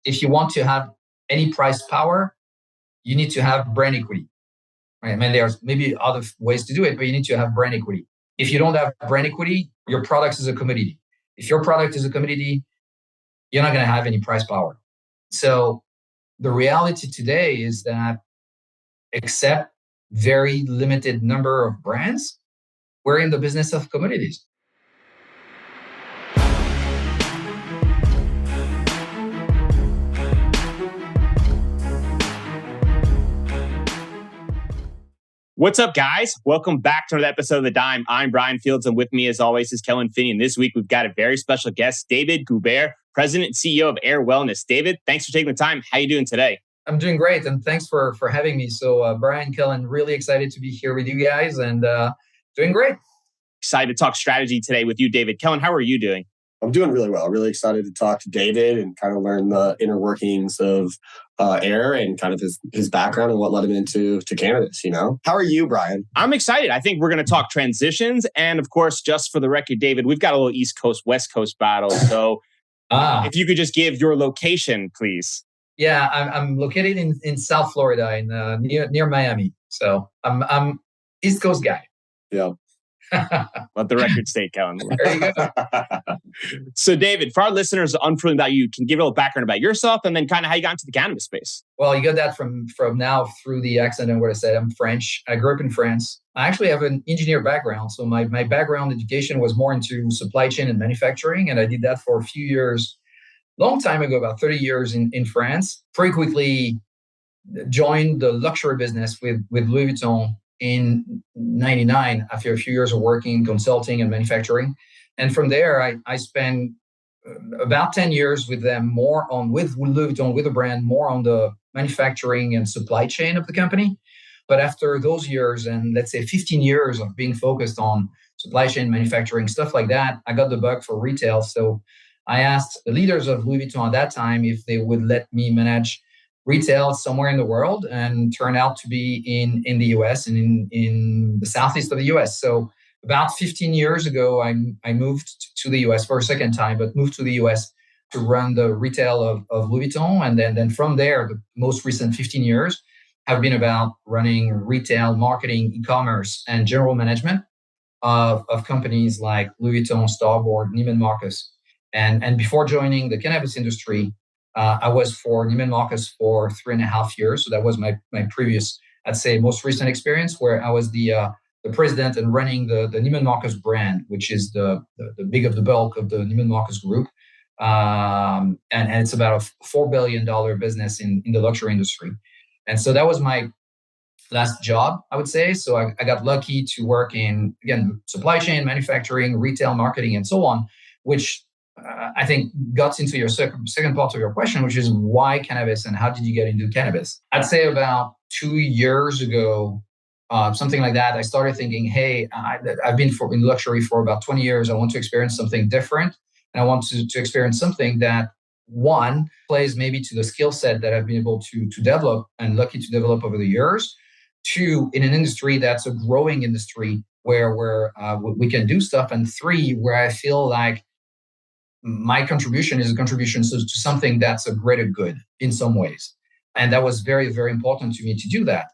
if you want to have any price power, you need to have brand equity. Right? I mean, there's maybe other ways to do it, but you need to have brand equity. If you don't have brand equity, your product is a commodity. If your product is a commodity, you're not going to have any price power. So the reality today is that except very limited number of brands, we're in the business of commodities. What's up, guys? Welcome back to another episode of The Dime. I'm Brian Fields, and with me, as always, is Kellen Finney. And this week, we've got a very special guest, David Goubert, President and CEO of AYR Wellness. David, thanks for taking the time. How are you doing today? I'm doing great, and thanks for having me. So, Brian, Kellen, really excited to be here with you guys, and doing great. Excited to talk strategy today with you, David. Kellen, how are you doing? I'm doing really well. Really excited to talk to David and kind of learn the inner workings of AYR and kind of his background and what led him into cannabis, you know? How are you, Brian? I'm excited. I think we're going to talk transitions. And of course, just for the record, David, we've got a little East Coast, West Coast battle. So if you could just give your location, please. Yeah, I'm located in South Florida, in near Miami. So I'm East Coast guy. Yeah. Let the record state, Kellen. There you go. So, David, for our listeners unfamiliar about you, can you give a little background about yourself and then kind of how you got into the cannabis space? Well, you got that from now through the accent and what I said. I'm French. I grew up in France. I actually have an engineer background. So my background education was more into supply chain and manufacturing. And I did that for a few years, long time ago, about 30 years in France. Pretty quickly joined the luxury business with Louis Vuitton in 99 after a few years of working, consulting and manufacturing. And from there, I spent about 10 years with them, with Louis Vuitton, with the brand, more on the manufacturing and supply chain of the company. But after those years, and let's say 15 years of being focused on supply chain, manufacturing, stuff like that, I got the bug for retail. So I asked the leaders of Louis Vuitton at that time if they would let me manage retail somewhere in the world, and turned out to be in the US and in the southeast of the US. So about 15 years ago, I moved to the US for a second time, but moved to the US to run the retail of Louis Vuitton. And then from there, the most recent 15 years have been about running retail, marketing, e-commerce, and general management of companies like Louis Vuitton, Starboard, Neiman Marcus. And before joining the cannabis industry, I was for Neiman Marcus for 3.5 years. So that was my previous, I'd say, most recent experience, where I was the president and running the Neiman Marcus brand, which is the big of the bulk of the Neiman Marcus group. And it's about a $4 billion business in the luxury industry. And so that was my last job, I would say. So I got lucky to work in, again, supply chain, manufacturing, retail, marketing, and so on, which I think got into your second part of your question, which is why cannabis and how did you get into cannabis? I'd say about 2 years ago, something like that, I started thinking, hey, I've been in luxury for about 20 years. I want to experience something different. And I want to experience something that, one, plays maybe to the skill set that I've been able to develop and lucky to develop over the years. Two, in an industry that's a growing industry where we can do stuff. And three, where I feel like my contribution is a contribution to something that's a greater good in some ways. And that was very, very important to me to do that.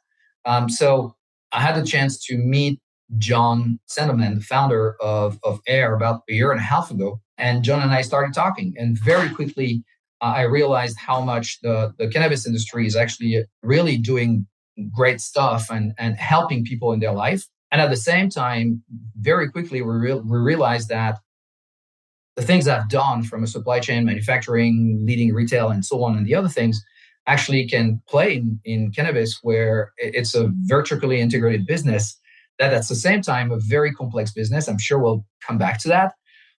So I had the chance to meet John Sandelman, the founder of AYR, about 1.5 years ago. And John and I started talking. And very quickly, I realized how much the cannabis industry is actually really doing great stuff and helping people in their life. And at the same time, very quickly, we realized that the things I've done from a supply chain, manufacturing, leading retail, and so on, and the other things actually can play in cannabis, where it's a vertically integrated business that at the same time, a very complex business. I'm sure we'll come back to that,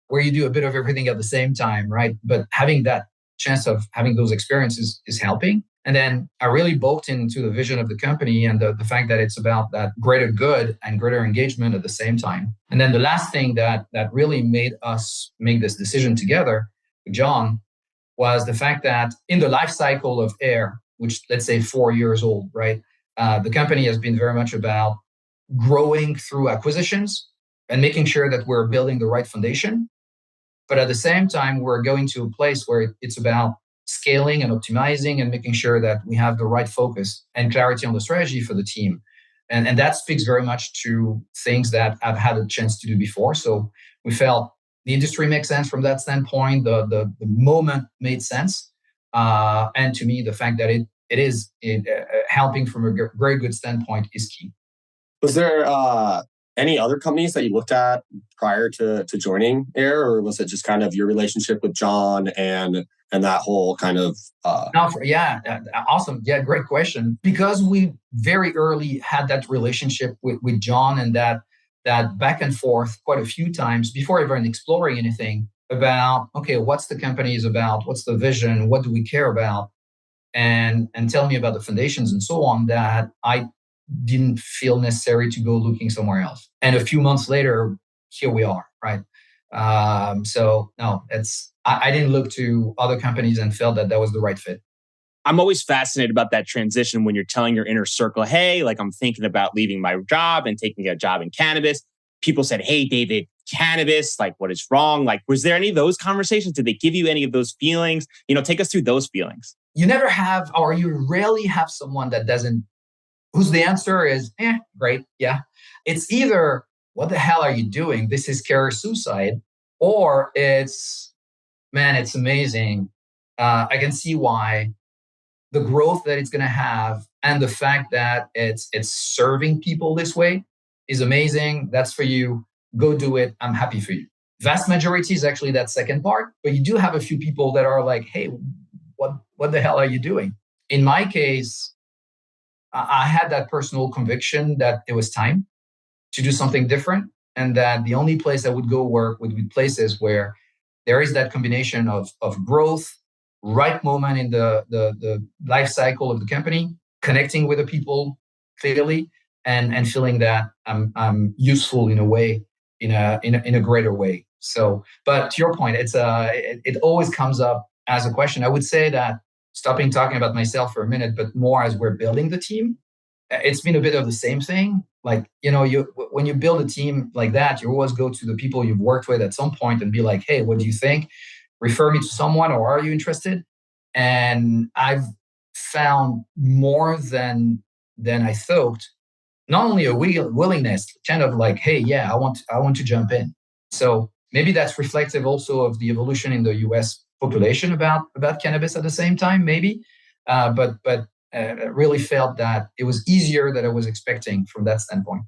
where you do a bit of everything at the same time, right? But having that chance of having those experiences is helping. And then I really bought into the vision of the company and the fact that it's about that greater good and greater engagement at the same time. And then the last thing that really made us make this decision together with John was the fact that in the life cycle of AYR, which let's say 4 years old, right? The company has been very much about growing through acquisitions and making sure that we're building the right foundation. But at the same time, we're going to a place where it's about scaling and optimizing and making sure that we have the right focus and clarity on the strategy for the team. And that speaks very much to things that I've had a chance to do before. So we felt the industry makes sense from that standpoint. The moment made sense. And to me, the fact that it is helping from a very good standpoint is key. Was there any other companies that you looked at prior to joining AYR, or was it just kind of your relationship with John and that whole kind of? Awesome. Yeah, great question. Because we very early had that relationship with John and that back and forth quite a few times before even exploring anything about, okay, what's the company is about? What's the vision? What do we care about? And tell me about the foundations and so on, that I didn't feel necessary to go looking somewhere else. And a few months later, here we are, right? So no, I didn't look to other companies and felt that was the right fit. I'm always fascinated about that transition when you're telling your inner circle, hey, like I'm thinking about leaving my job and taking a job in cannabis. People said, hey, David, cannabis, like what is wrong? Like, was there any of those conversations? Did they give you any of those feelings? Take us through those feelings. You never have, or you rarely have someone that doesn't, whose the answer is, great, yeah. It's either, what the hell are you doing? This is career suicide. Or it's, man, it's amazing. I can see why. The growth that it's going to have and the fact that it's serving people this way is amazing. That's for you. Go do it. I'm happy for you. Vast majority is actually that second part, but you do have a few people that are like, hey, what the hell are you doing? In my case, I had that personal conviction that it was time to do something different, and that the only place I would go work would be places where there is that combination of growth, right moment in the life cycle of the company, connecting with the people clearly, and feeling that I'm useful in a way, in a greater way. So, but to your point, it always comes up as a question. I would say that, stopping talking about myself for a minute, but more as we're building the team, it's been a bit of the same thing. Like, when you build a team like that, you always go to the people you've worked with at some point and be like, hey, what do you think? Refer me to someone, or are you interested? And I've found more than I thought, not only a willingness, kind of like, hey, yeah, I want to jump in. So maybe that's reflective also of the evolution in the US population about cannabis at the same time, maybe. But really felt that it was easier than I was expecting from that standpoint.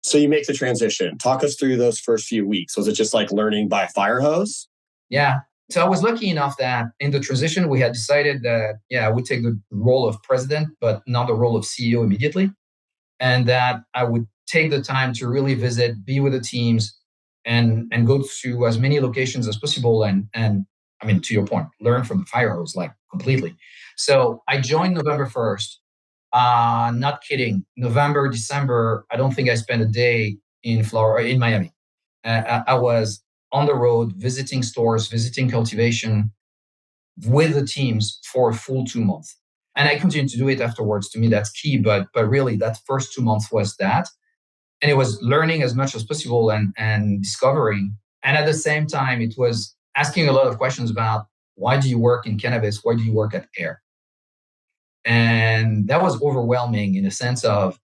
So you make the transition. Talk us through those first few weeks. Was it just like learning by fire hose? Yeah. So I was lucky enough that in the transition, we had decided that, I would take the role of president, but not the role of CEO immediately. And that I would take the time to really visit, be with the teams, and go to as many locations as possible. And I mean, to your point, learn from the fire hose, like completely. So I joined November 1st. Not kidding. November, December, I don't think I spent a day in Florida, in Miami. I was on the road, visiting stores, visiting cultivation with the teams for a full 2 months. And I continued to do it afterwards. To me, that's key. But really, that first 2 months was that. And it was learning as much as possible and discovering. And at the same time, it was asking a lot of questions about, why do you work in cannabis? Why do you work at AYR? And that was overwhelming in a sense of,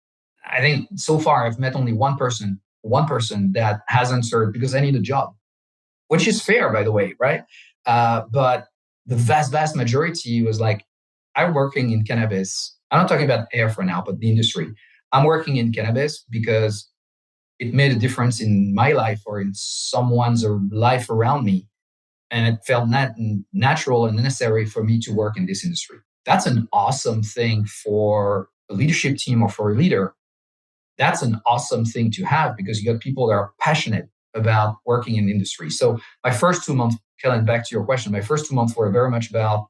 I think so far I've met only one person that has answered, because I need a job, which is fair, by the way, right? But the vast majority was like, I'm working in cannabis. I'm not talking about AYR for now, but the industry. I'm working in cannabis because it made a difference in my life or in someone's life around me. And it felt natural and necessary for me to work in this industry. That's an awesome thing for a leadership team or for a leader. That's an awesome thing to have, because you got people that are passionate about working in the industry. So my first 2 months, Kellen, back to your question, my first 2 months were very much about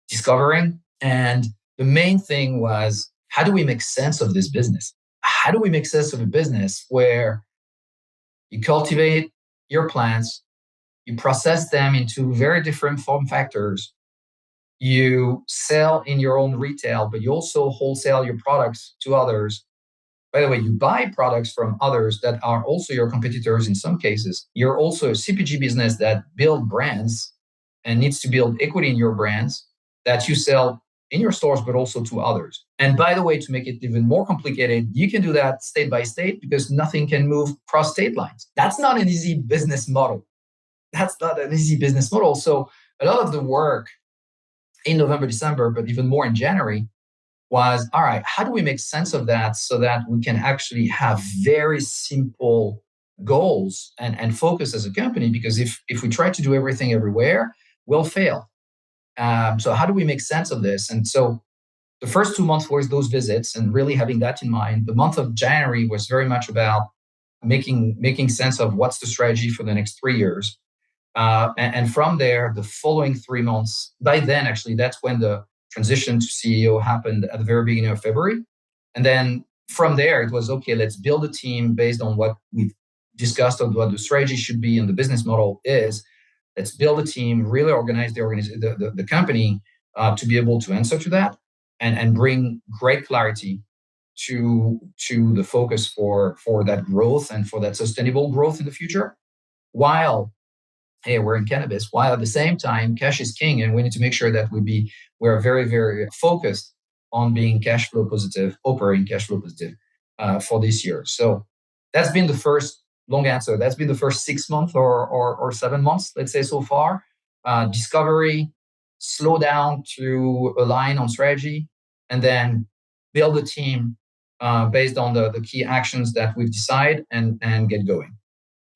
discovering. And the main thing was, how do we make sense of this business? How do we make sense of a business where you cultivate your plants, you process them into very different form factors, you sell in your own retail, but you also wholesale your products to others. By the way, you buy products from others that are also your competitors in some cases. You're also a CPG business that builds brands and needs to build equity in your brands. that you sell in your stores, but also to others. And by the way, to make it even more complicated, you can do that state by state because nothing can move cross state lines. That's not an easy business model. So a lot of the work in November, December, but even more in January was, all right, how do we make sense of that so that we can actually have very simple goals and focus as a company? Because if we try to do everything everywhere, we'll fail. So how do we make sense of this? And so the first 2 months was those visits and really having that in mind. The month of January was very much about making sense of what's the strategy for the next 3 years. And from there, the following 3 months, by then, actually, that's when the transition to CEO happened at the very beginning of February. And then from there, it was, okay, let's build a team based on what we've discussed of what the strategy should be and the business model is. Let's build a team, really organize the company to be able to answer to that and bring great clarity to the focus for that growth and for that sustainable growth in the future, while hey, we're in cannabis, while at the same time, cash is king, and we need to make sure that we're very, very focused on being cash flow positive, operating cash flow positive for this year. So that's been the first long answer. That's been the first 6 months or 7 months, let's say so far. Discovery, slow down to align on strategy, and then build a team based on the key actions that we've decided and get going.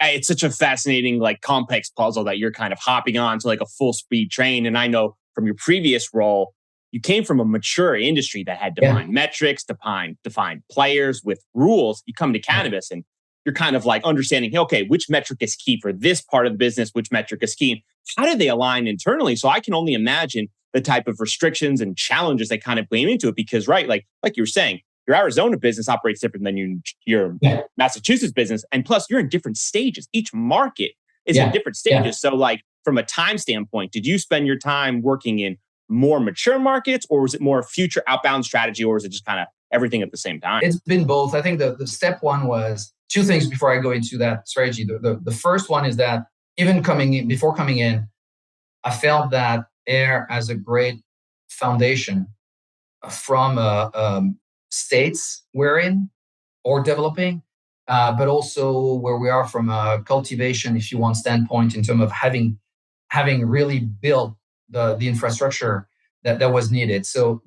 It's such a fascinating, like, complex puzzle that you're kind of hopping on to like a full speed train. And I know from your previous role, you came from a mature industry that had defined metrics, defined players with rules. You come to cannabis and you're kind of like understanding, hey, okay, which metric is key for this part of the business, which metric is key. How do they align internally? So I can only imagine the type of restrictions and challenges that kind of blame into it. Because, right, like you were saying, your Arizona business operates different than your Massachusetts business. And plus, you're in different stages. Each market is in different stages. So, like, from a time standpoint, did you spend your time working in more mature markets, or was it more future outbound strategy, or was it just kind of everything at the same time? It's been both. I think the step one was two things before I go into that strategy. The first one is that before coming in, I felt that AYR has a great foundation from states we're in or developing, but also where we are from a cultivation, if you want, standpoint in terms of having really built the infrastructure that was needed. So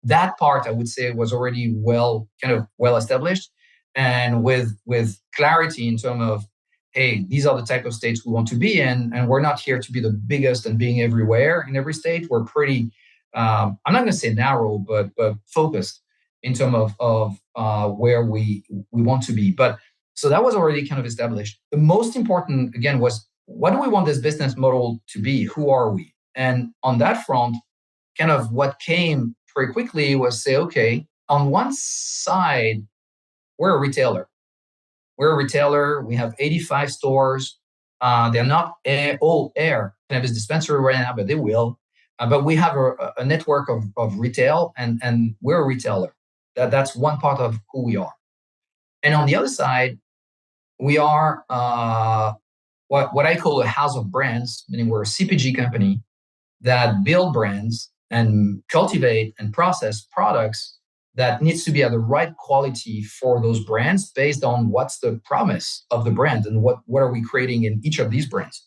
that part, I would say, was already well established, and with clarity in terms of, hey, these are the type of states we want to be in, and we're not here to be the biggest and being everywhere in every state. We're pretty, I'm not going to say narrow, but focused in terms of where we want to be. But so that was already kind of established. The most important, again, was, what do we want this business model to be? Who are we? And on that front, kind of what came pretty quickly was, say, okay, on one side, we're a retailer. We have 85 stores. They're not all AYR cannabis dispensary right now, but they will. But we have a network of retail, and we're a retailer. That's one part of who we are. And on the other side, we are what I call a house of brands, meaning we're a CPG company that build brands and cultivate and process products that needs to be at the right quality for those brands based on what's the promise of the brand and what are we creating in each of these brands.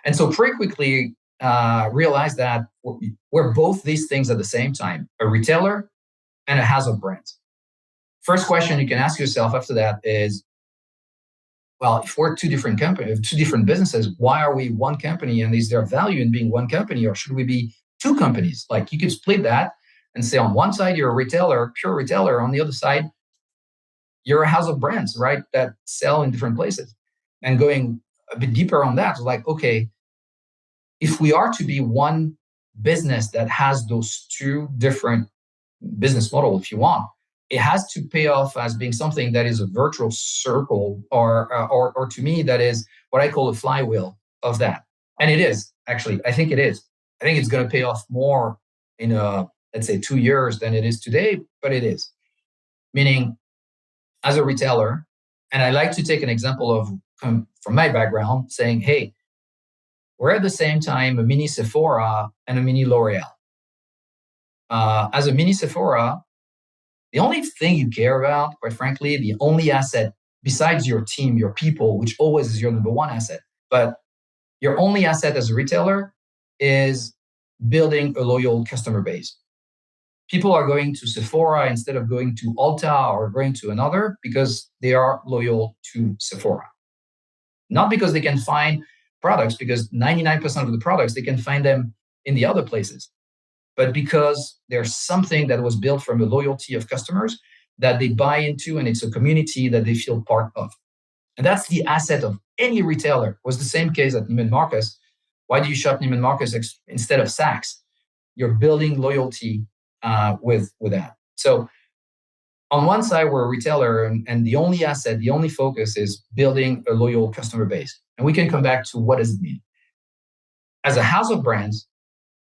And so pretty quickly realized that we're both these things at the same time, a retailer and a house of brands. First question you can ask yourself after that is, well, if we're two different companies, two different businesses, why are we one company? And is there value in being one company, or should we be two companies? Like, you could split that and say, on one side, you're a retailer, pure retailer. On the other side, you're a house of brands, right? That sell in different places. And going a bit deeper on that, like, okay, if we are to be one business that has those two different business models, if you want, it has to pay off as being something that is a virtual circle, or to me, that is what I call a flywheel of that. And it is, actually. I think it is. I think it's going to pay off more in, let's say, 2 years than it is today, but it is. Meaning, as a retailer, and I like to take an example of from my background, saying, hey, we're at the same time a mini Sephora and a mini L'Oreal. As a mini Sephora, the only thing you care about, quite frankly, the only asset besides your team, your people, which always is your number one asset, but your only asset as a retailer is building a loyal customer base. People are going to Sephora instead of going to Ulta or going to another because they are loyal to Sephora. Not because they can find products, because 99% of the products, they can find them in the other places, but because there's something that was built from a loyalty of customers that they buy into, and it's a community that they feel part of. And that's the asset of any retailer. It was the same case at Neiman Marcus. Why do you shop Neiman Marcus instead of Saks? You're building loyalty with that. So on one side, we're a retailer, and the only asset, the only focus is building a loyal customer base. And we can come back to what does it mean. As a house of brands,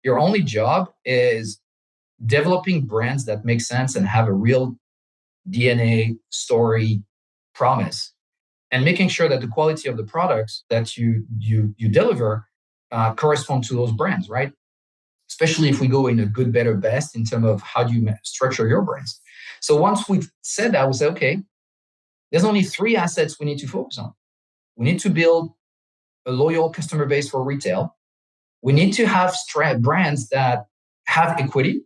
your only job is developing brands that make sense and have a real DNA, story, promise, and making sure that the quality of the products that you deliver correspond to those brands, right? Especially if we go in a good, better, best in terms of how do you structure your brands. So once we've said that, we say, okay, there's only three assets we need to focus on. We need to build a loyal customer base for retail. We need to have brands that have equity,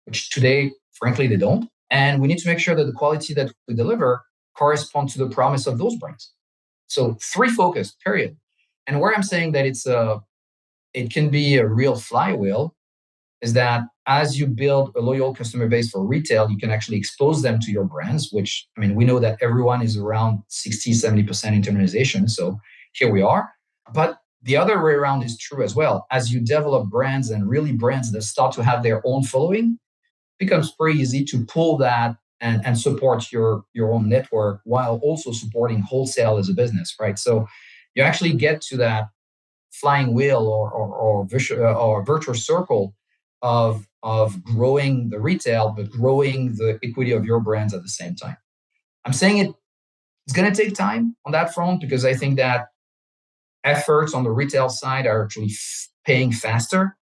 which today, frankly, they don't. And we need to make sure that the quality that we deliver corresponds to the promise of those brands. So three focus, period. And where I'm saying that it can be a real flywheel is that as you build a loyal customer base for retail, you can actually expose them to your brands, which, I mean, we know that everyone is around 60, 70% internalization. So here we are. But the other way around is true as well. As you develop brands and really brands that start to have their own following, it becomes pretty easy to pull that and support your own network while also supporting wholesale as a business, right? So you actually get to that flying wheel or virtuous circle of growing the retail, but growing the equity of your brands at the same time. I'm saying it's going to take time on that front because I think that efforts on the retail side are actually paying faster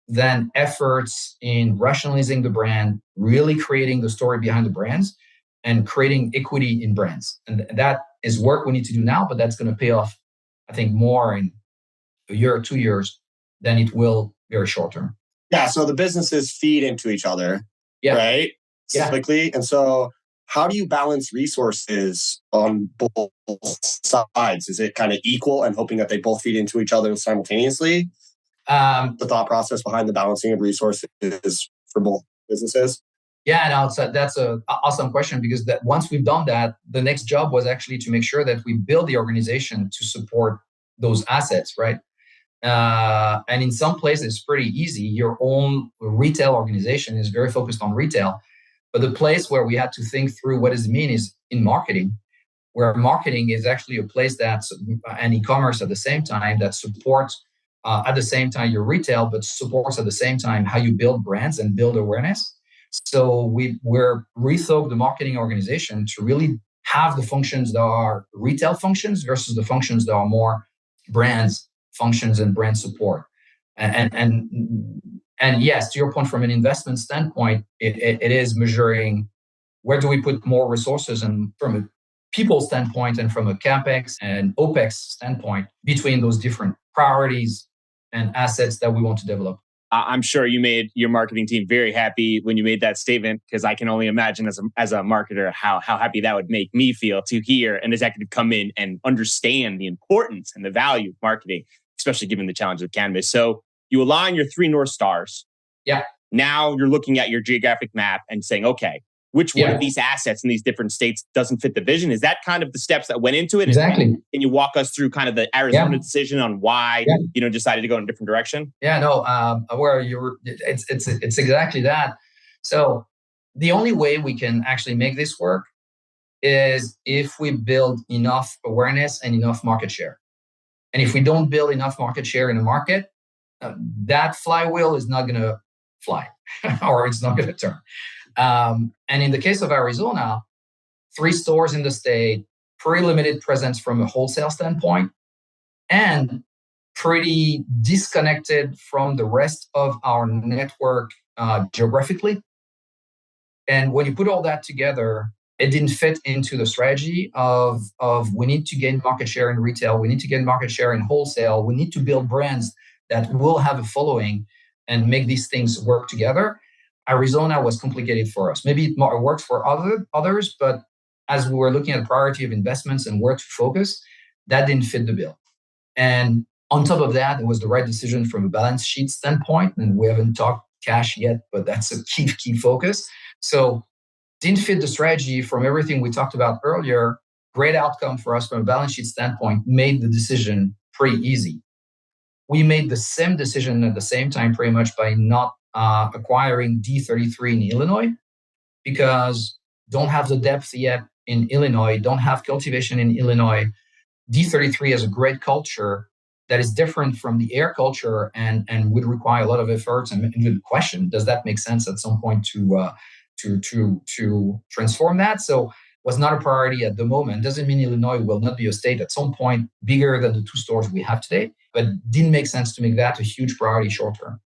than efforts in rationalizing the brand, really creating the story behind the brands and creating equity in brands. And that is work we need to do now, but that's going to pay off, I think, more in a year or 2 years than it will very short term. Yeah, so the businesses feed into each other, right? Yeah. Cyclically. And so how do you balance resources on both sides? Is it kind of equal and hoping that they both feed into each other simultaneously? The thought process behind the balancing of resources for both businesses? Yeah, no, that's an awesome question because that once we've done that, the next job was actually to make sure that we build the organization to support those assets, right? And in some places, it's pretty easy. Your own retail organization is very focused on retail. But the place where we had to think through what does it mean is in marketing, where marketing is actually a place that's, and e-commerce at the same time, that supports at the same time your retail, but supports at the same time how you build brands and build awareness. So we're rethought the marketing organization to really have the functions that are retail functions versus the functions that are more brands functions and brand support. And yes, to your point, from an investment standpoint, it is measuring where do we put more resources, and from a people standpoint and from a CapEx and OpEx standpoint between those different priorities and assets that we want to develop. I'm sure you made your marketing team very happy when you made that statement, because I can only imagine as a marketer how happy that would make me feel to hear an executive come in and understand the importance and the value of marketing, especially given the challenge of cannabis. So you align your 3 North Stars. Yeah. Now you're looking at your geographic map and saying, okay, which one of these assets in these different states doesn't fit the vision? Is that kind of the steps that went into it? Exactly. Can you walk us through kind of the Arizona decision on why decided to go in a different direction? Yeah, no, where it's exactly that. So the only way we can actually make this work is if we build enough awareness and enough market share. And if we don't build enough market share in the market, that flywheel is not going to fly or it's not going to turn. And in the case of Arizona, 3 stores in the state, pretty limited presence from a wholesale standpoint, and pretty disconnected from the rest of our network geographically. And when you put all that together, it didn't fit into the strategy of we need to gain market share in retail, we need to gain market share in wholesale, we need to build brands that will have a following and make these things work together. Arizona was complicated for us. Maybe it works for others, but as we were looking at priority of investments and where to focus, that didn't fit the bill. And on top of that, it was the right decision from a balance sheet standpoint. And we haven't talked cash yet, but that's a key focus. So didn't fit the strategy from everything we talked about earlier. Great outcome for us from a balance sheet standpoint, made the decision pretty easy. We made the same decision at the same time pretty much by not acquiring D33 in Illinois, because don't have the depth yet in Illinois, don't have cultivation in Illinois. D33 has a great culture that is different from the AYR culture and would require a lot of efforts and even question, does that make sense at some point to transform that? So was not a priority at the moment. Doesn't mean Illinois will not be a state at some point bigger than the 2 stores we have today, but didn't make sense to make that a huge priority short term.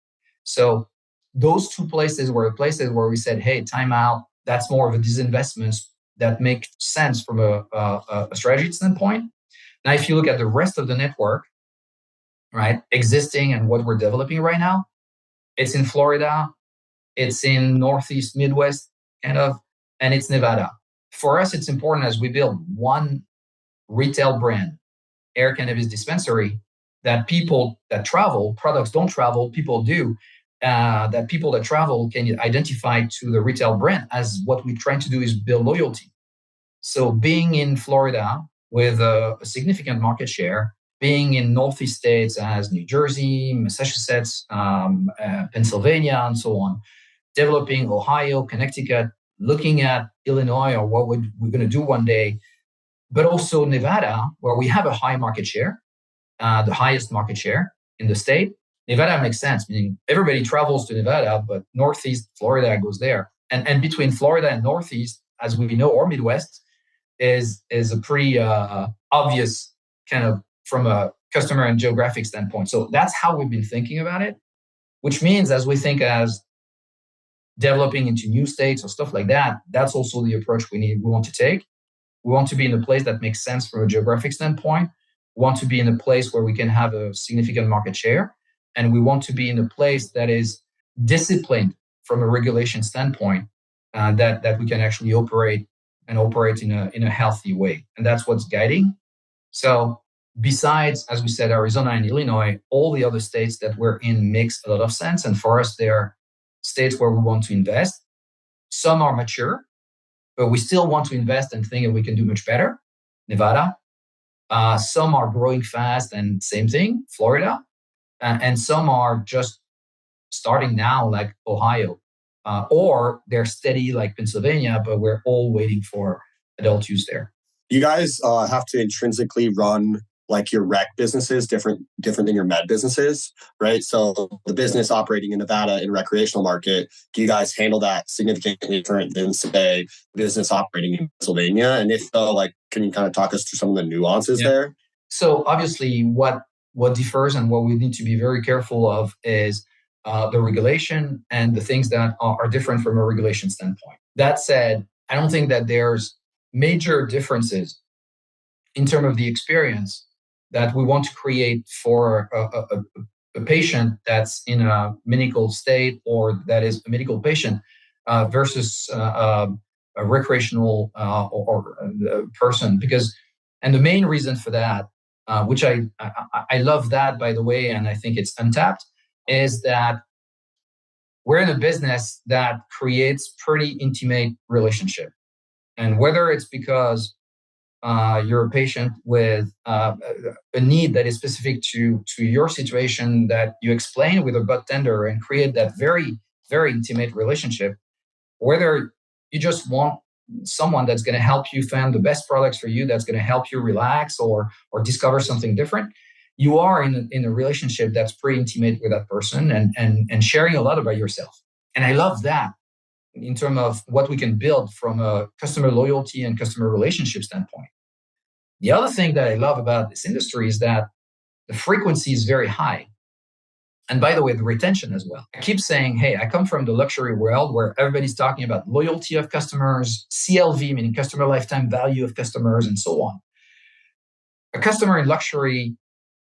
So those 2 places were places where we said, hey, time out. That's more of a disinvestment that make sense from a strategy standpoint. Now, if you look at the rest of the network, right, existing and what we're developing right now, it's in Florida, it's in Northeast, Midwest, kind of, and it's Nevada. For us, it's important as we build one retail brand, AYR Cannabis Dispensary, that people that travel, products don't travel, people do, that people that travel can identify to the retail brand, as what we're trying to do is build loyalty. So being in Florida with a significant market share, being in Northeast states as New Jersey, Massachusetts, Pennsylvania, and so on, developing Ohio, Connecticut, looking at Illinois or what we're going to do one day, but also Nevada, where we have a high market share, the highest market share in the state. Nevada makes sense, meaning everybody travels to Nevada, but Northeast Florida goes there. And between Florida and Northeast, as we know, or Midwest, is a pretty obvious kind of from a customer and geographic standpoint. So that's how we've been thinking about it, which means as we think as developing into new states or stuff like that, that's also the approach we want to take. We want to be in a place that makes sense from a geographic standpoint. We want to be in a place where we can have a significant market share. And we want to be in a place that is disciplined from a regulation standpoint, that we can actually operate in a healthy way. And that's what's guiding. So besides, as we said, Arizona and Illinois, all the other states that we're in makes a lot of sense. And for us, they're states where we want to invest. Some are mature, but we still want to invest and think that we can do much better. Nevada. Some are growing fast and same thing, Florida. And some are just starting now, like Ohio. Or they're steady like Pennsylvania, but we're all waiting for adult use there. You guys have to intrinsically run like your rec businesses different than your med businesses, right? So the business operating in Nevada in recreational market, do you guys handle that significantly different than, say, business operating in Pennsylvania? And if so, like, can you kind of talk us through some of the nuances there? So obviously what differs and what we need to be very careful of is the regulation and the things that are different from a regulation standpoint. That said, I don't think that there's major differences in terms of the experience that we want to create for a patient that's in a medical state or that is a medical patient versus a recreational or person. And the main reason for that, which I love that, by the way, and I think it's untapped, is that we're in a business that creates pretty intimate relationship. And whether it's because you're a patient with a need that is specific to your situation that you explain with a bud tender and create that very, very intimate relationship, whether you just want someone that's going to help you find the best products for you, that's going to help you relax or discover something different, you are in a relationship that's pretty intimate with that person and sharing a lot about yourself. And I love that in terms of what we can build from a customer loyalty and customer relationship standpoint. The other thing that I love about this industry is that the frequency is very high. And by the way, the retention as well. I keep saying, hey, I come from the luxury world where everybody's talking about loyalty of customers, CLV, meaning customer lifetime value of customers, and so on. A customer in luxury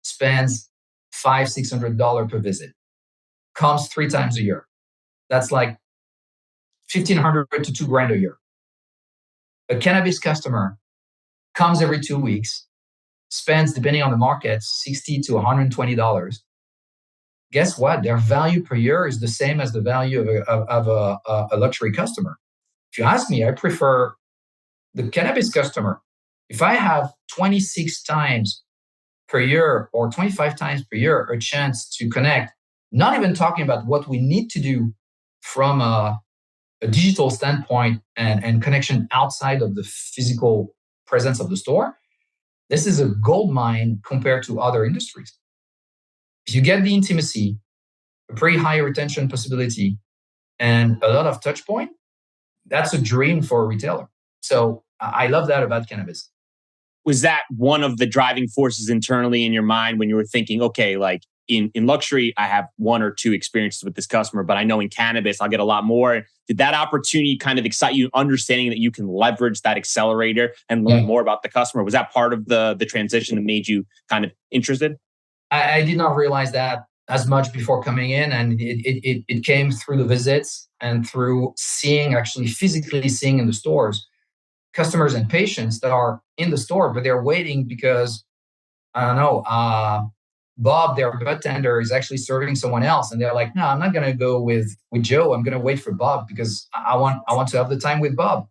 spends $500-$600 per visit, comes 3 times a year. That's like $1,500 to $2,000 a year. A cannabis customer comes every 2 weeks, spends, depending on the market, $60 to $120. Guess what? Their value per year is the same as the value of a luxury customer. If you ask me, I prefer the cannabis customer. If I have 26 times per year or 25 times per year a chance to connect, not even talking about what we need to do from a digital standpoint and connection outside of the physical presence of the store, this is a gold mine compared to other industries. If you get the intimacy, a pretty high retention possibility, and a lot of touch point, that's a dream for a retailer. So I love that about cannabis. Was that one of the driving forces internally in your mind when you were thinking, okay, like in luxury, I have 1 or 2 experiences with this customer, but I know in cannabis, I'll get a lot more. Did that opportunity kind of excite you, understanding that you can leverage that accelerator and learn more about the customer? Was that part of the transition that made you kind of interested? I did not realize that as much before coming in, and it came through the visits and through seeing, actually physically seeing in the stores, customers and patients that are in the store, but they're waiting because, I don't know, Bob, their bud tender, is actually serving someone else. And they're like, no, I'm not going to go with Joe. I'm going to wait for Bob because I want to have the time with Bob.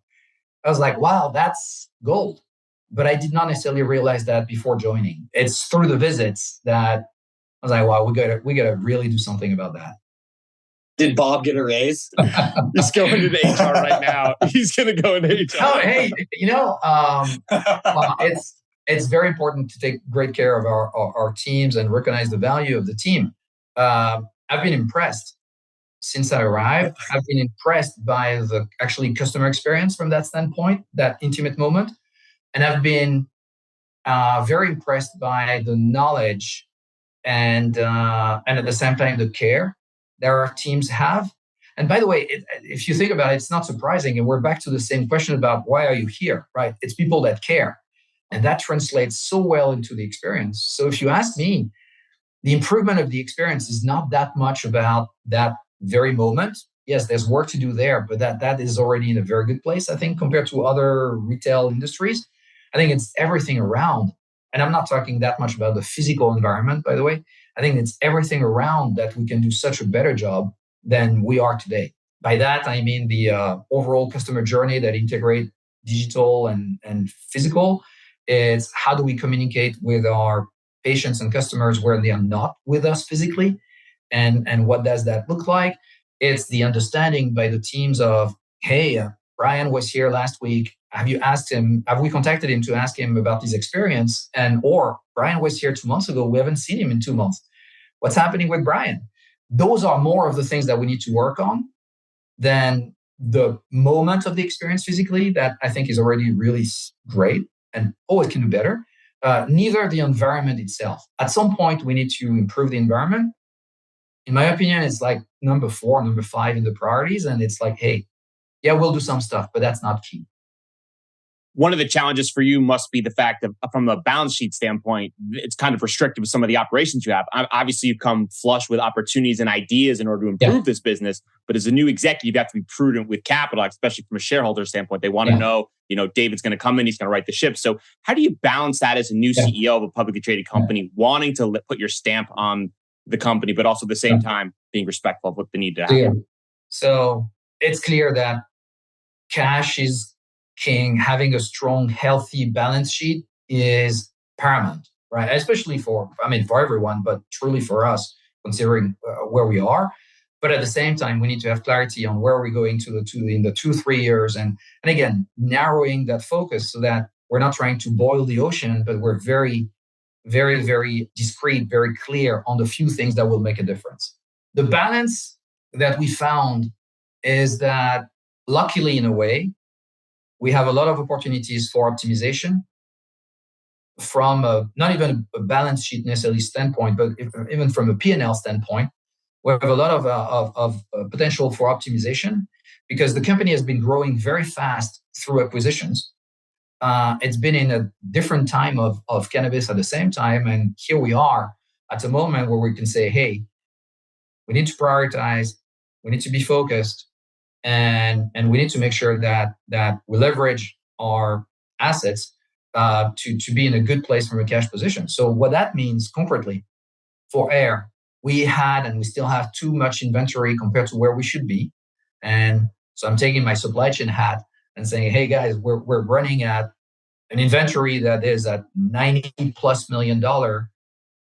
I was like, wow, that's gold. But I did not necessarily realize that before joining. It's through the visits that I was like, wow, we gotta really do something about that. Did Bob get a raise? He's going into HR right now. He's going to go into HR. Oh, hey, it's very important to take great care of our teams and recognize the value of the team. I've been impressed since I arrived. I've been impressed by the actually customer experience from that standpoint, that intimate moment. And I've been very impressed by the knowledge and at the same time, the care that our teams have. And by the way, if you think about it, it's not surprising. And we're back to the same question about why are you here, right? It's people that care. And that translates so well into the experience. So if you ask me, the improvement of the experience is not that much about that very moment. Yes, there's work to do there, but that is already in a very good place, I think, compared to other retail industries. I think it's everything around. And I'm not talking that much about the physical environment, by the way. I think it's everything around that we can do such a better job than we are today. By that, I mean the overall customer journey that integrate digital and physical. It's how do we communicate with our patients and customers where they are not with us physically, and what does that look like? It's the understanding by the teams of, hey, Brian was here last week. Have we contacted him to ask him about his experience? Or Brian was here 2 months ago. We haven't seen him in 2 months. What's happening with Brian? Those are more of the things that we need to work on than the moment of the experience physically, that I think is already really great and always can do better. Neither the environment itself. At some point, we need to improve the environment. In my opinion, it's like number 4, number 5 in the priorities. And it's like, hey, yeah, we'll do some stuff, but that's not key. One of the challenges for you must be the fact that from a balance sheet standpoint, it's kind of restricted with some of the operations you have. Obviously, you come flush with opportunities and ideas in order to improve this business. But as a new executive, you have to be prudent with capital, especially from a shareholder standpoint. They want to know, David's going to come in, he's going to right the ship. So how do you balance that as a new CEO of a publicly traded company, wanting to put your stamp on the company, but also at the same time being respectful of what they need to have? So it's clear that cash is king. Having a strong, healthy balance sheet is paramount, right? Especially for everyone, but truly for us, considering where we are. But at the same time, we need to have clarity on where we're going to in the 2-3 years, and again, narrowing that focus so that we're not trying to boil the ocean, but we're very, very, very discreet, very clear on the few things that will make a difference. The balance that we found is that, luckily in a way, we have a lot of opportunities for optimization. from not even a balance sheet necessarily standpoint, but even from a P&L standpoint, we have a lot of potential for optimization because the company has been growing very fast through acquisitions. It's been in a different time of cannabis at the same time. And here we are at a moment where we can say, hey, we need to prioritize, we need to be focused, and we need to make sure that we leverage our assets to be in a good place from a cash position. So what that means concretely for AYR, we had and we still have too much inventory compared to where we should be. And so I'm taking my supply chain hat and saying, hey guys, we're running at an inventory that is at $90+ million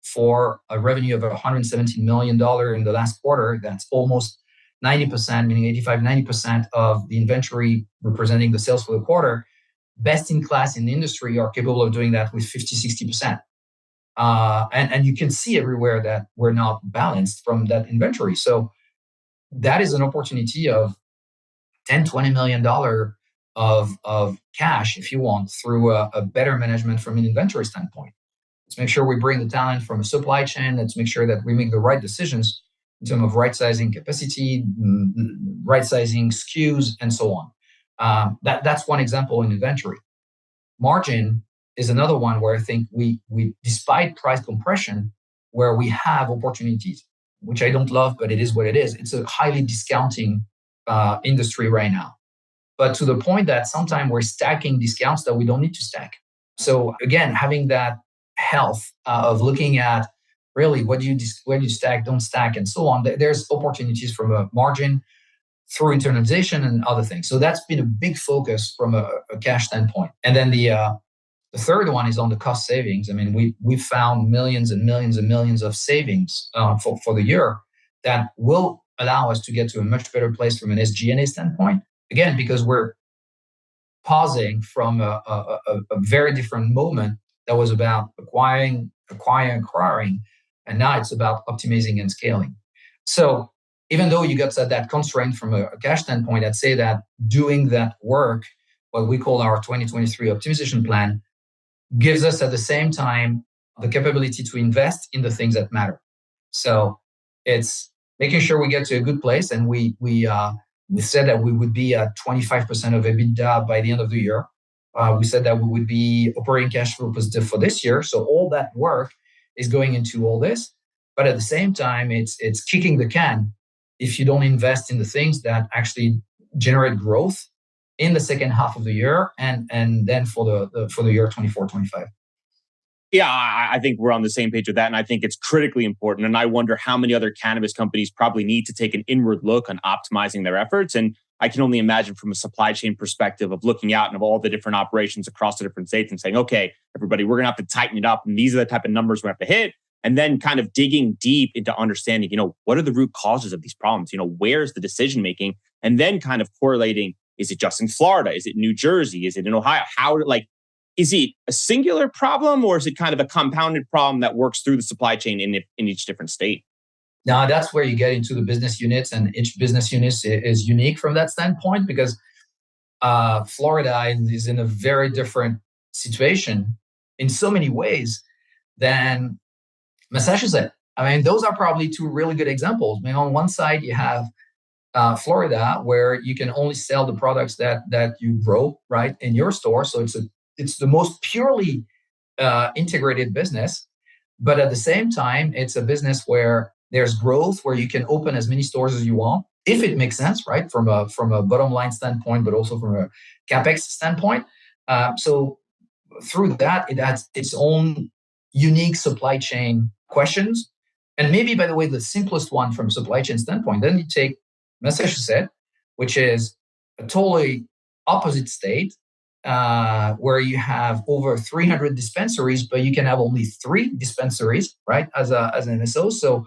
for a revenue of $117 million in the last quarter. That's almost 90%, meaning 85-90% of the inventory representing the sales for the quarter. Best in class in the industry are capable of doing that with 50-60%. And you can see everywhere that we're not balanced from that inventory. So that is an opportunity of $10-20 million of cash, if you want, through a better management from an inventory standpoint. Let's make sure we bring the talent from a supply chain. Let's make sure that we make the right decisions in terms of right-sizing capacity, right-sizing SKUs, and so on. That's one example in inventory. Margin is another one where I think we despite price compression, where we have opportunities, which I don't love, but it is what it is. It's a highly discounting industry right now. But to the point that sometimes we're stacking discounts that we don't need to stack. So again, having that health of looking at really where do you stack, don't stack, and so on. There's opportunities from a margin through internalization and other things. So that's been a big focus from a cash standpoint. And then the third one is on the cost savings. I mean, we found millions and millions and millions of savings for the year that will allow us to get to a much better place from an SG&A standpoint. Again, because we're pausing from a very different moment that was about acquiring, and now it's about optimizing and scaling. So even though you got that constraint from a cash standpoint, I'd say that doing that work, what we call our 2023 optimization plan, gives us at the same time the capability to invest in the things that matter. So it's making sure we get to a good place, and we said that we would be at 25% of EBITDA by the end of the year. We said that we would be operating cash flow positive for this year. So all that work is going into all this. But at the same time, it's kicking the can if you don't invest in the things that actually generate growth in the second half of the year and then for the year 24-25. Yeah, I think we're on the same page with that. And I think it's critically important. And I wonder how many other cannabis companies probably need to take an inward look on optimizing their efforts. And I can only imagine from a supply chain perspective of looking out and of all the different operations across the different states and saying, okay, everybody, we're going to have to tighten it up. And these are the type of numbers we have to hit. And then kind of digging deep into understanding, what are the root causes of these problems? Where's the decision making? And then kind of correlating, is it just in Florida? Is it New Jersey? Is it in Ohio? Is it a singular problem, or is it kind of a compounded problem that works through the supply chain in each different state? Now, that's where you get into the business units, and each business unit is unique from that standpoint because Florida is in a very different situation in so many ways than Massachusetts. I mean, those are probably two really good examples. I mean, on one side, you have Florida, where you can only sell the products that you grow right in your store. So it's the most purely integrated business, but at the same time, it's a business where there's growth, where you can open as many stores as you want, if it makes sense, right, from a bottom line standpoint, but also from a capex standpoint. So through that, it has its own unique supply chain questions. And maybe, by the way, the simplest one from a supply chain standpoint, then you take Massachusetts, which is a totally opposite state, where you have over 300 dispensaries, but you can have only 3 dispensaries, right, as an MSO. So,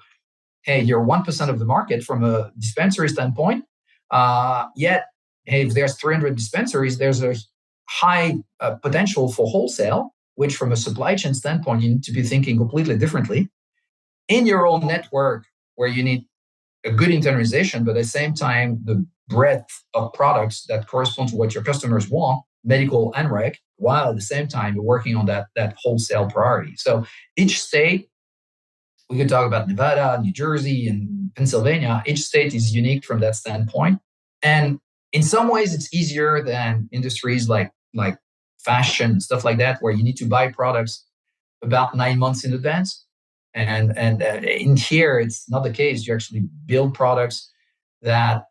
hey, you're 1% of the market from a dispensary standpoint. Yet, hey, if there's 300 dispensaries, there's a high potential for wholesale, which from a supply chain standpoint, you need to be thinking completely differently. In your own network, where you need a good internalization, but at the same time, the breadth of products that correspond to what your customers want, medical and rec, while at the same time you're working on that wholesale priority. So each state, we can talk about Nevada, New Jersey, and Pennsylvania. Each state is unique from that standpoint. And in some ways, it's easier than industries like fashion and stuff like that, where you need to buy products about 9 months in advance. And in here, it's not the case. You actually build products that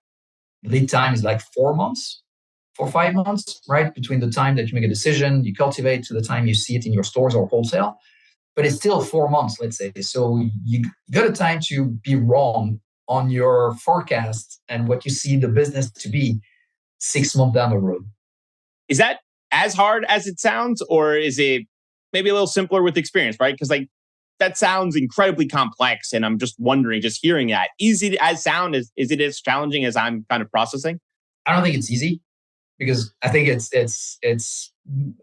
lead time is like 4 months, 5 months, right? Between the time that you make a decision, you cultivate, to the time you see it in your stores or wholesale. But it's still 4 months, let's say. So you got a time to be wrong on your forecast and what you see the business to be 6 months down the road. Is that as hard as it sounds, or is it maybe a little simpler with experience, right? Because that sounds incredibly complex, and I'm just wondering, just hearing that, is it as challenging as I'm kind of processing? I don't think it's easy, because I think it's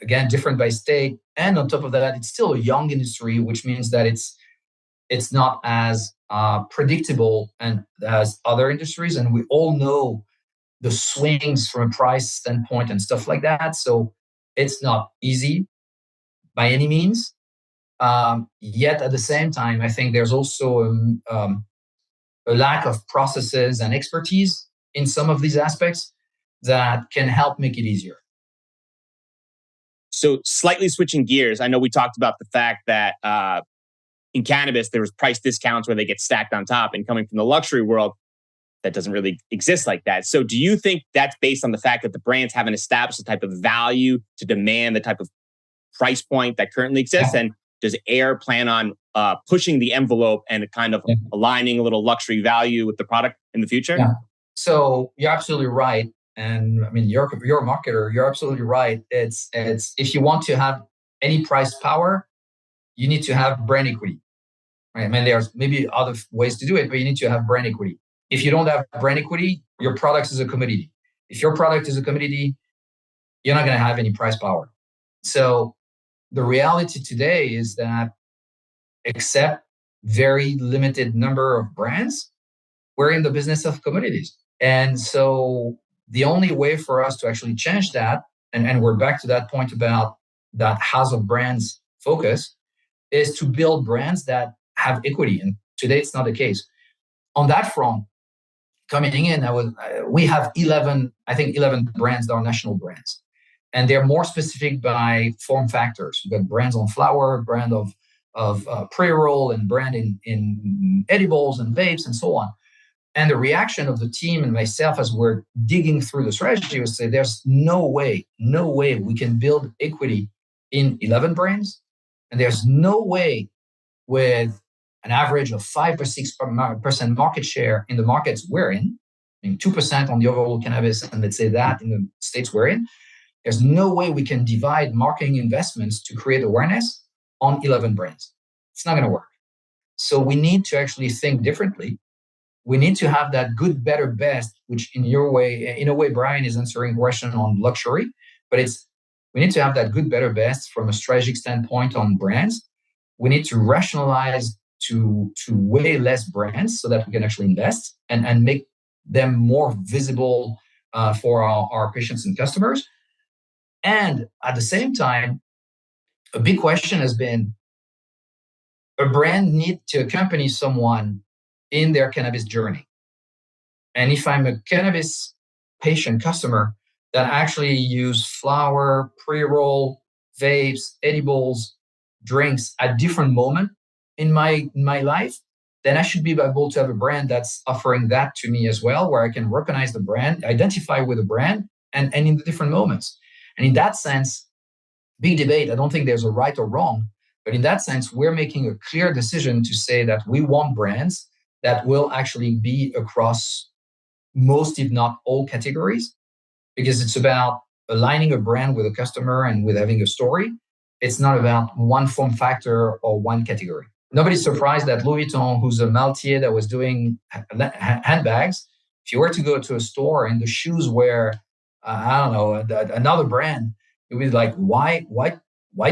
again different by state, and on top of that, it's still a young industry, which means that it's not as predictable and as other industries, and we all know the swings from a price standpoint and stuff like that. So it's not easy by any means. Yet at the same time, I think there's also a lack of processes and expertise in some of these aspects that can help make it easier. So slightly switching gears, I know we talked about the fact that in cannabis, there was price discounts where they get stacked on top, and coming from the luxury world, that doesn't really exist like that. So do you think that's based on the fact that the brands haven't established the type of value to demand the type of price point that currently exists? Yeah. And does AYR plan on pushing the envelope and kind of aligning a little luxury value with the product in the future? Yeah. So you're absolutely right. And I mean, you're a marketer. You're absolutely right. It's if you want to have any price power, you need to have brand equity. Right? I mean, there's maybe other ways to do it, but you need to have brand equity. If you don't have brand equity, your product is a commodity. If your product is a commodity, you're not going to have any price power. So the reality today is that, except very limited number of brands, we're in the business of commodities. And so the only way for us to actually change that, and we're back to that point about that house of brands focus, is to build brands that have equity. And today it's not the case. On that front, coming in, we have 11 brands that are national brands. And they're more specific by form factors. We've got brands on flower, brand of pre-roll, and brand in edibles and vapes and so on. And the reaction of the team and myself as we're digging through the strategy was say, there's no way we can build equity in 11 brands. And there's no way with an average of 5 or 6% market share in the markets we're in, I mean 2% on the overall cannabis, and let's say that in the states we're in, there's no way we can divide marketing investments to create awareness on 11 brands. It's not going to work. So we need to actually think differently. We need to have that good, better, best, which in a way, Brian is answering a question on luxury, but we need to have that good, better, best from a strategic standpoint on brands. We need to rationalize to way less brands so that we can actually invest and make them more visible for our patients and customers. And at the same time, a big question has been, a brand need to accompany someone in their cannabis journey. And if I'm a cannabis patient customer that actually use flower, pre-roll, vapes, edibles, drinks at different moment in my life, then I should be able to have a brand that's offering that to me as well, where I can recognize the brand, identify with the brand, and in the different moments. And in that sense, big debate. I don't think there's a right or wrong, but in that sense, we're making a clear decision to say that we want brands that will actually be across most, if not all, categories, because it's about aligning a brand with a customer and with having a story. It's not about one form factor or one category. Nobody's surprised that Louis Vuitton, who's a maltier that was doing handbags, if you were to go to a store and the shoes were, another brand, it would be like, why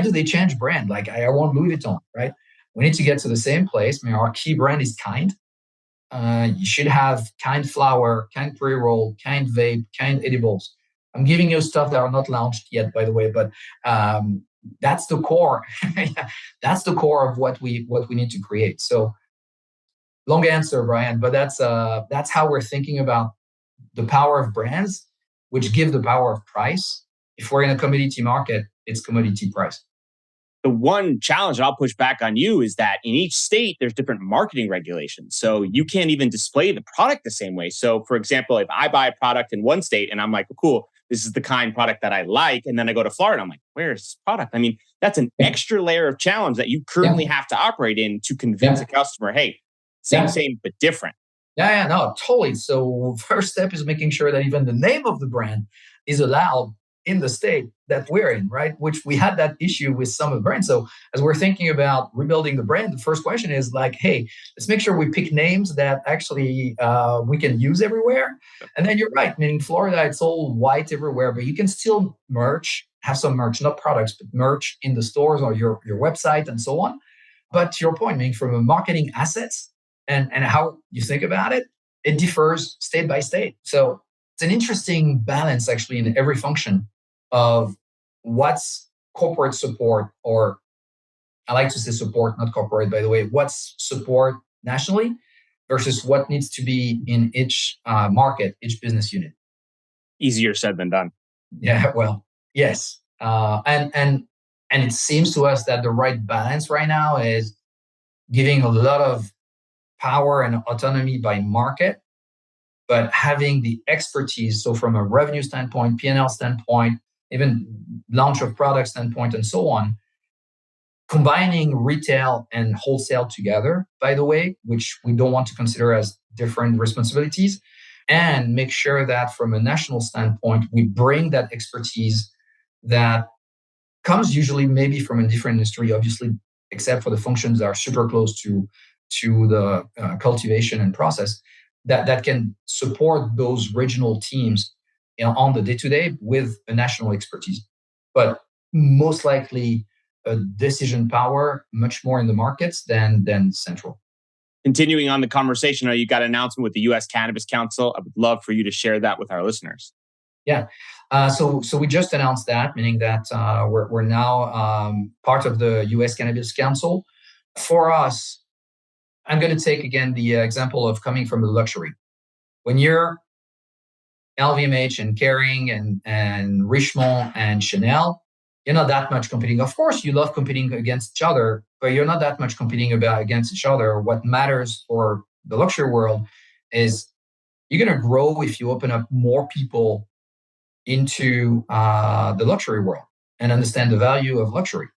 do they change brand? Like, I want Louis Vuitton, right? We need to get to the same place. I mean, our key brand is Kind. You should have Kind flower, Kind pre-roll, Kind vape, Kind edibles. I'm giving you stuff that are not launched yet, by the way, but that's the core. That's the core of what we need to create. So long answer, Brian, but that's how we're thinking about the power of brands, which give the power of price. If we're in a commodity market, it's commodity price. The one challenge I'll push back on you is that in each state, there's different marketing regulations. So you can't even display the product the same way. So, for example, if I buy a product in one state and I'm like, oh, cool, this is the kind of product that I like. And then I go to Florida, I'm like, where's this product? I mean, that's an extra layer of challenge that you currently have to operate in to convince a customer, hey, same, but different. Yeah, no, totally. So first step is making sure that even the name of the brand is allowed in the state that we're in, right? Which we had that issue with some of the brands. So as we're thinking about rebuilding the brand, the first question is like, hey, let's make sure we pick names that actually we can use everywhere. And then you're right, meaning Florida, it's all white everywhere, but you can still have some merch, not products, but merch in the stores or your website and so on. But to your point, meaning from a marketing assets and how you think about it, it differs state by state. So it's an interesting balance actually in every function of what's corporate support, or I like to say support, not corporate, by the way, what's support nationally versus what needs to be in each market, each business unit. Easier said than done. Yeah, well, yes. And it seems to us that the right balance right now is giving a lot of power and autonomy by market, but having the expertise. So from a revenue standpoint, P&L standpoint, even launch of product standpoint and so on, combining retail and wholesale together, by the way, which we don't want to consider as different responsibilities, and make sure that from a national standpoint, we bring that expertise that comes usually maybe from a different industry, obviously, except for the functions that are super close to the cultivation and process, that can support those regional teams on the day-to-day with a national expertise. But most likely a decision power much more in the markets than central. Continuing on the conversation, you got an announcement with the U.S. Cannabis Council. I would love for you to share that with our listeners. Yeah. So we just announced that, meaning that we're now part of the U.S. Cannabis Council. For us, I'm going to take again the example of coming from the luxury. When you're LVMH and Kering and Richemont and Chanel, you're not that much competing. Of course, you love competing against each other, but you're not that much competing against each other. What matters for the luxury world is you're going to grow if you open up more people into the luxury world and understand the value of luxury.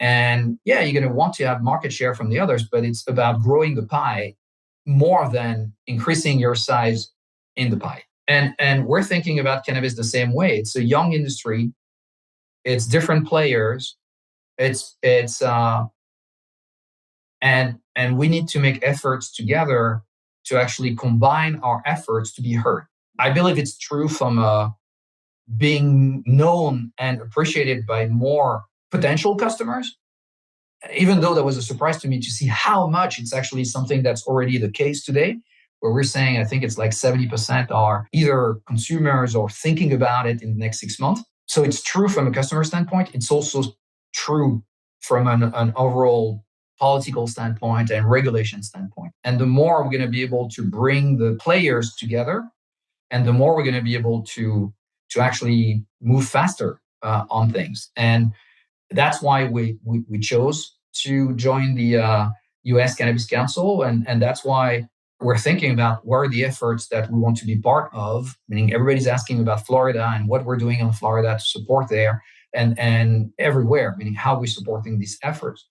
And yeah, you're going to want to have market share from the others, but it's about growing the pie more than increasing your size in the pie. And we're thinking about cannabis the same way. It's a young industry. It's different players. And we need to make efforts together to actually combine our efforts to be heard. I believe it's true from being known and appreciated by more potential customers, even though that was a surprise to me to see how much it's actually something that's already the case today, where we're saying, I think it's like 70% are either consumers or thinking about it in the next 6 months. So it's true from a customer standpoint. It's also true from an overall political standpoint and regulation standpoint. And the more we're going to be able to bring the players together, and the more we're going to be able to actually move faster on things. And that's why we chose to join the U.S. Cannabis Council, and that's why we're thinking about what are the efforts that we want to be part of. Meaning, everybody's asking about Florida and what we're doing in Florida to support there, and everywhere. Meaning, how we're supporting these efforts.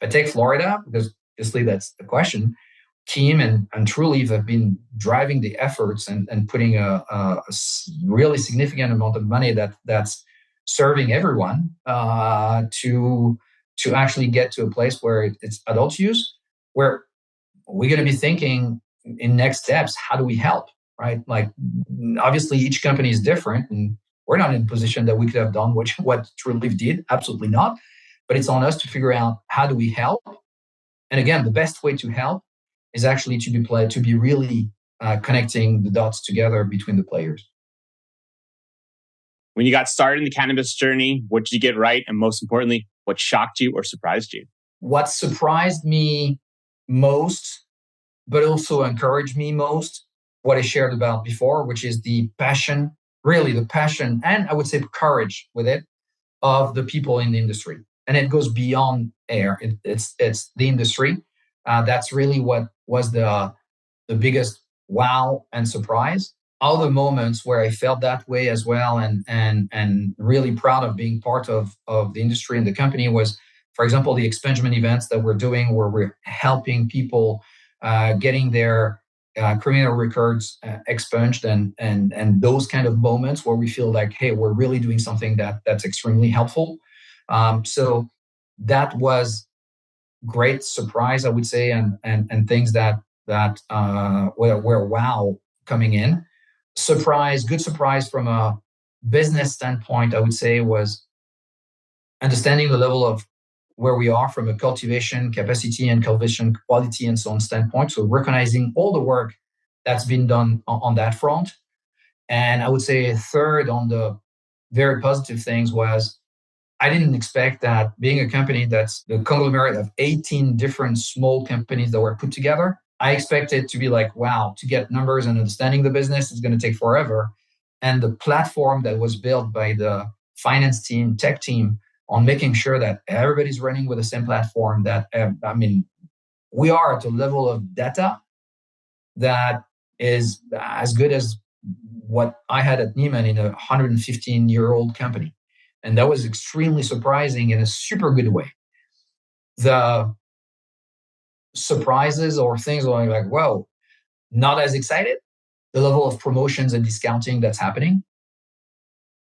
If I take Florida, because obviously that's the question, Team and Trulieve have been driving the efforts and putting a really significant amount of money that's serving everyone to actually get to a place where it's adult use, where we're going to be thinking in next steps, how do we help, right? Like, obviously each company is different, and we're not in a position that we could have done what Trulieve did, absolutely not. But it's on us to figure out how do we help. And again, the best way to help is actually to be really connecting the dots together between the players. When you got started in the cannabis journey, what did you get right? And most importantly, what shocked you or surprised you? What surprised me most, but also encouraged me most, what I shared about before, which is the passion, really the passion, and I would say courage with it, of the people in the industry. And it goes beyond air. It's the industry. That's really what was the biggest wow and surprise. All the moments where I felt that way as well, and really proud of being part of the industry and the company was, for example, the expungement events that we're doing, where we're helping people getting their criminal records expunged, and those kind of moments where we feel like, hey, we're really doing something that's extremely helpful. So that was great surprise, I would say, and things that were wow coming in. Surprise, good surprise from a business standpoint, I would say, was understanding the level of where we are from a cultivation capacity and cultivation quality and so on standpoint. So recognizing all the work that's been done on that front. And I would say third on the very positive things was I didn't expect that being a company that's the conglomerate of 18 different small companies that were put together, I expected to be like, wow, to get numbers and understanding the business is going to take forever. And the platform that was built by the finance team, tech team, on making sure that everybody's running with the same platform, that, we are at a level of data that is as good as what I had at Neiman in a 115-year-old company. And that was extremely surprising in a super good way. The surprises or things were like, whoa, not as excited. The level of promotions and discounting that's happening,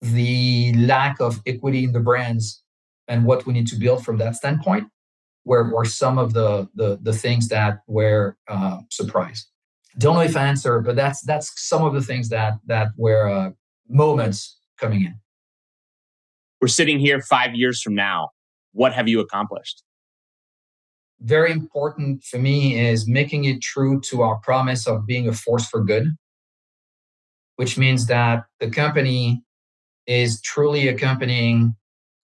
the lack of equity in the brands and what we need to build from that standpoint were some of the things that were surprised. Don't know if I answer, but that's some of the things that were moments coming in. We're sitting here 5 years from now. What have you accomplished? Very important for me is making it true to our promise of being a force for good, which means that the company is truly accompanying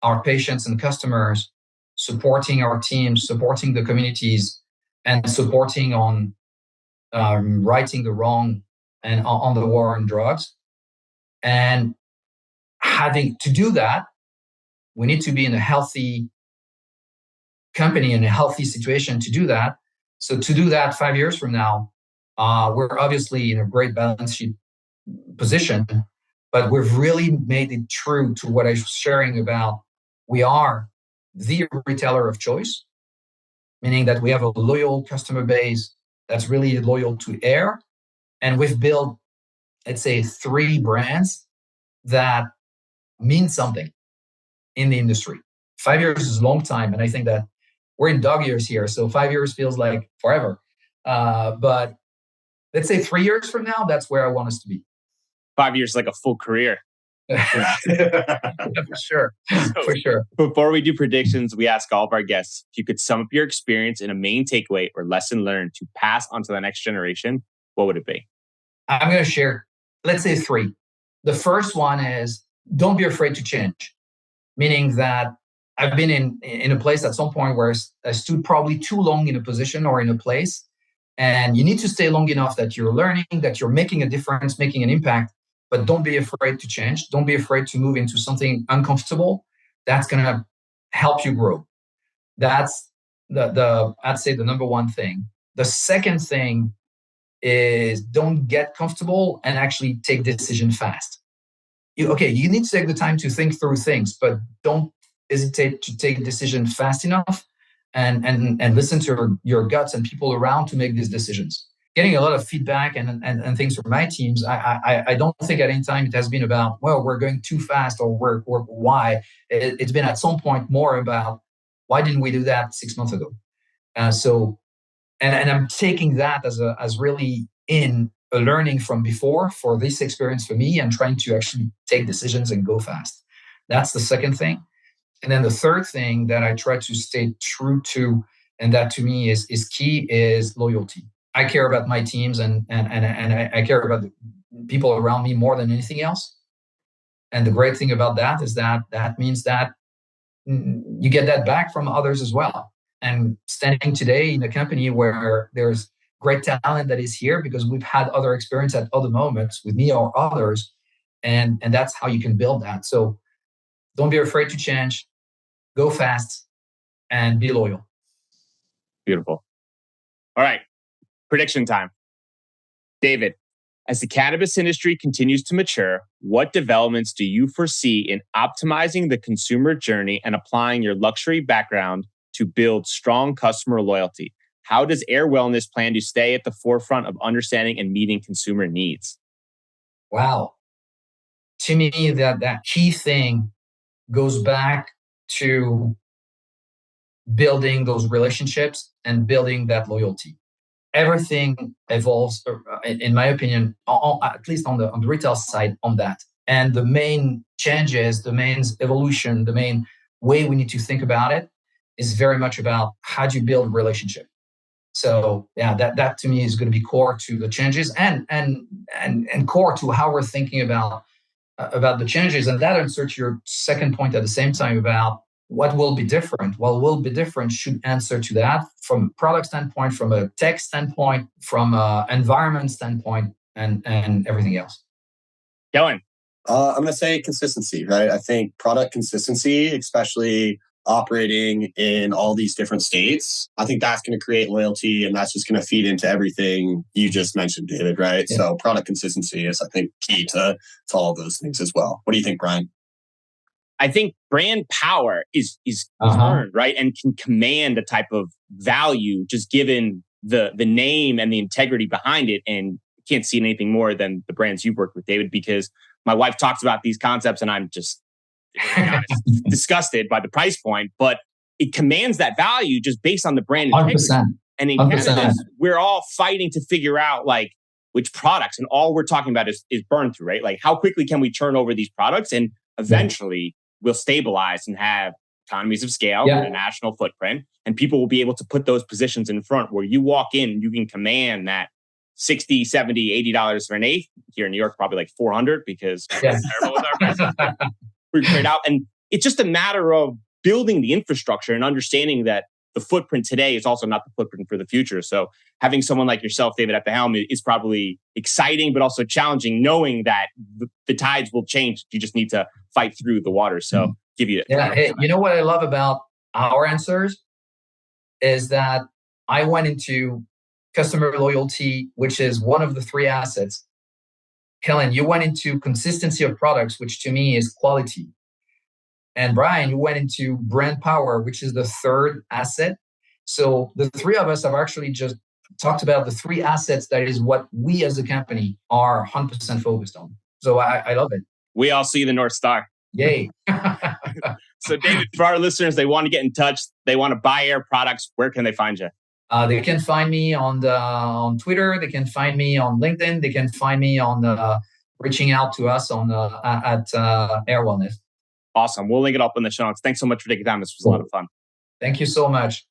our patients and customers, supporting our teams, supporting the communities, and supporting on righting the wrong and on the war on drugs. And having to do that, we need to be in a healthy company, in a healthy situation to do that. So to do that 5 years from now, we're obviously in a great balance sheet position, but we've really made it true to what I was sharing about. We are the retailer of choice, meaning that we have a loyal customer base that's really loyal to AYR. And we've built, let's say, 3 brands that mean something in the industry. 5 years is a long time. And I think that we're in dog years here. So 5 years feels like forever. But let's say 3 years from now, that's where I want us to be. 5 years is like a full career. For sure. So, for sure. Before we do predictions, we ask all of our guests if you could sum up your experience in a main takeaway or lesson learned to pass on to the next generation, what would it be? I'm going to share, let's say 3. The first one is don't be afraid to change, meaning that I've been in a place at some point where I stood probably too long in a position or in a place. And you need to stay long enough that you're learning, that you're making a difference, making an impact, but don't be afraid to change. Don't be afraid to move into something uncomfortable. That's going to help you grow. That's I'd say the number one thing. The second thing is don't get comfortable and actually take decision fast. You need to take the time to think through things, but don't hesitate to take a decision fast enough and listen to your guts and people around to make these decisions. Getting a lot of feedback and things from my teams, I don't think at any time it has been about, well, we're going too fast or why. It's been at some point more about why didn't we do that 6 months ago? And I'm taking that as really in a learning from before for this experience for me and trying to actually take decisions and go fast. That's the second thing. And then the third thing that I try to stay true to, and that to me is key, is loyalty. I care about my teams and I care about the people around me more than anything else. And the great thing about that is that means that you get that back from others as well. And standing today in a company where there's great talent that is here because we've had other experience at other moments with me or others, and that's how you can build that. So don't be afraid to change, go fast, and be loyal. Beautiful. All right, prediction time. David, as the cannabis industry continues to mature, what developments do you foresee in optimizing the consumer journey and applying your luxury background to build strong customer loyalty? How does Ayr Wellness plan to stay at the forefront of understanding and meeting consumer needs? Wow. To me, that key thing goes back to building those relationships and building that loyalty. Everything evolves, in my opinion, at least on the retail side, on that. And the main changes, the main evolution, the main way we need to think about it is very much about how do you build relationship. So yeah, that to me is going to be core to the changes and core to how we're thinking about the changes. And that answers your second point at the same time about what will be different. What will be different should answer to that from a product standpoint, from a tech standpoint, from an environment standpoint, and everything else. Kellen. I'm going to say consistency, right? I think product consistency, especially operating in all these different states, I think that's going to create loyalty, and that's just going to feed into everything you just mentioned, David, right? Yeah. So product consistency is, I think, key to all of those things as well. What do you think, Brian? I think brand power is earned, right? And can command a type of value just given the name and the integrity behind it. And you can't see anything more than the brands you've worked with, David, because my wife talks about these concepts and I'm just disgusted by the price point, but it commands that value just based on the brand integrity. 100%. And in cannabis, we're all fighting to figure out like which products, and all we're talking about is burn through, right? Like how quickly can we turn over these products, and eventually we'll stabilize and have economies of scale and a national footprint, and people will be able to put those positions in front where you walk in, you can command that $60, $70, $80 for an eighth. Here in New York, probably like $400 because we're terrible with our prices. We trade out. And it's just a matter of building the infrastructure and understanding that the footprint today is also not the footprint for the future. So having someone like yourself, David, at the helm is probably exciting, but also challenging, knowing that the tides will change. You just need to fight through the water. So give you that. Hey, you know what I love about our answers is that I went into customer loyalty, which is one of the three assets. Kellen, you went into consistency of products, which to me is quality. And Brian, you went into brand power, which is the third asset. So the three of us have actually just talked about the three assets. That is what we as a company are 100% focused on. So I love it. We all see the North Star. Yay. So David, for our listeners, they want to get in touch. They want to buy Ayr products. Where can they find you? They can find me on Twitter. They can find me on LinkedIn. They can find me on reaching out to us on at Ayr Wellness. Awesome. We'll link it up in the show notes. Thanks so much for taking time. This was a lot of fun. Thank you so much.